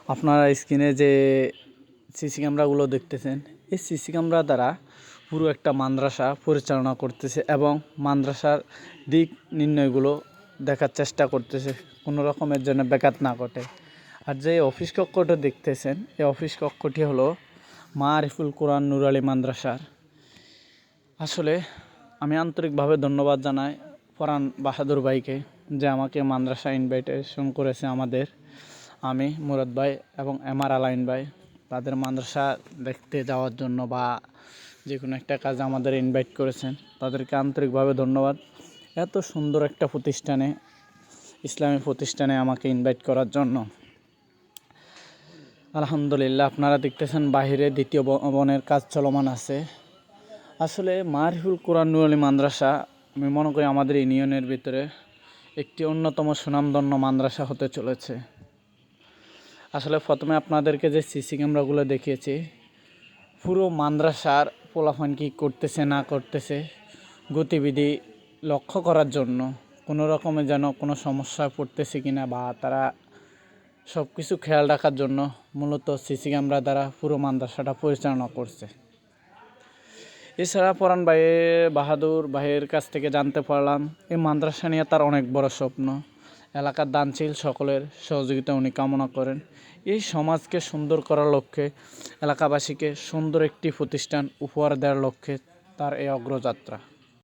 আপনারা স্ক্রিনে যে সিসি ক্যামেরাগুলো দেখতেছেন, এই সিসি ক্যামেরা দ্বারা পুরো একটা মাদ্রাসা পরিচালনা করতেছে এবং মাদ্রাসার দিক নির্ণয়গুলো দেখার চেষ্টা করতেছে, কোনো রকমের যেন ব্যাঘাত না ঘটে। আর যে অফিস কক্ষটা দেখতেছেন, এই অফিস কক্ষটি হলো মারিফুল কোরআন নুর আলী মাদ্রাসার। আসলে আমি আন্তরিকভাবে ধন্যবাদ জানাই ফরহান বাহাদুর ভাইকে, যে আমাকে মাদ্রাসা ইনভাইটেশন করেছে আমাদের, আমি মুরাদ ভাই এবং এমআর আলাইন ভাই, তাদের মাদ্রাসা দেখতে যাওয়ার জন্য বা যে কোনো একটা কাজে আমাদের ইনভাইট করেছেন, তাদেরকে আন্তরিকভাবে ধন্যবাদ। এত সুন্দর একটা প্রতিষ্ঠানে, ইসলামী প্রতিষ্ঠানে আমাকে ইনভাইট করার জন্য। আলহামদুলিল্লাহ, আপনারা দেখতেছেন বাহিরে দ্বিতীয় ভবনের কাজ চলমান আছে। আসলে মারিফুল কোরআন নুর আলী মাদ্রাসা আমি মনে করি আমাদের ইউনিয়নের ভিতরে একটি অন্যতম সুনামধন্য মাদ্রাসা হতে চলেছে। আসলে প্রথমে আপনাদেরকে যে সিসি ক্যামেরাগুলো দেখিয়েছি, পুরো মাদ্রাসার পোলাপান কী করতেছে না করতেছে গতিবিধি লক্ষ্য করার জন্য, কোনো রকমে যেন কোনো সমস্যায় পড়তেছে কিনা বা তারা সব কিছু খেয়াল রাখার জন্য মূলত সিসি ক্যামেরা দ্বারা পুরো মাদ্রাসাটা পরিচালনা করছে। এছাড়া ফরহান বাহাদুর ভাইয়ের কাছ থেকে জানতে পারলাম এই মাদ্রাসা নিয়ে তার অনেক বড় স্বপ্ন। এলাকার দানশীল সকলের সহযোগিতা উনি কামনা করেন। এই সমাজকে সুন্দর করার লক্ষ্যে, এলাকাবাসীকে সুন্দর একটি প্রতিষ্ঠান উপহার দেওয়ার লক্ষ্যে তার এই অগ্রযাত্রা।